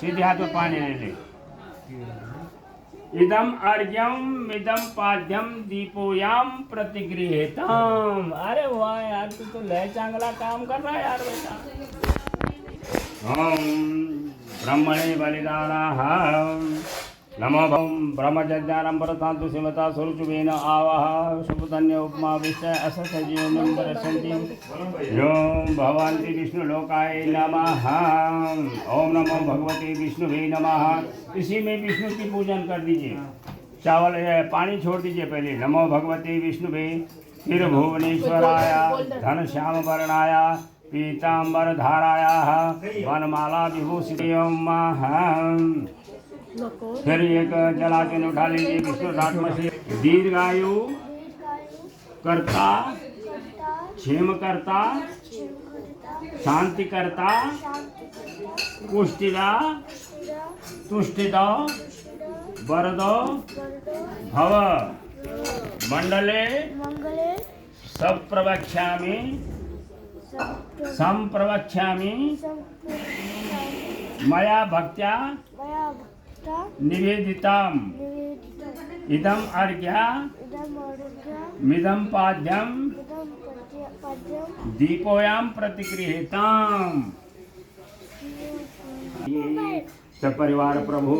सीधे हाथ में पानी ले ले। इदम अर्घ्यम इदम पाद्यम दीपोयाम प्रतिगृहीतम। अरे वाह यार, तू तो लय चांगला काम कर रहा है यार बेटा। ओम ब्रह्मणे बलिदानाः नमो ब्रह्मज्ञानं परतान्तु श्रीमता स्वरूपेण आवाह शुभधन्य उपमा विषय अससजीवनं परसन्ति ओम भगवन्ति विष्णुलोकाय नमः। ओम नमो भगवते विष्णुवे नमः। इसी में विष्णु की पूजन कर दीजिए। चावल पानी छोड़ दीजिए पहले। नमो भगवते विष्णुवे त्रिभुवनेश्वराय धन श्याम वर्णाय पीताम्बर धाराया वनमाला विभूषिते। फिर एक जला के उठा लीजिए। विष्णु रात्मा से दीर्घायु करता, क्षेम करता, शांति करता, पुष्टिदा तुष्टिदा वरदो भव मंडले संप्रवक्ष्यामि मया भक्त्या निवेदितम इदम अर्घ्या मिदम पाद्यम दीपोयाम प्रतिगृहीतम। सब परिवार प्रभु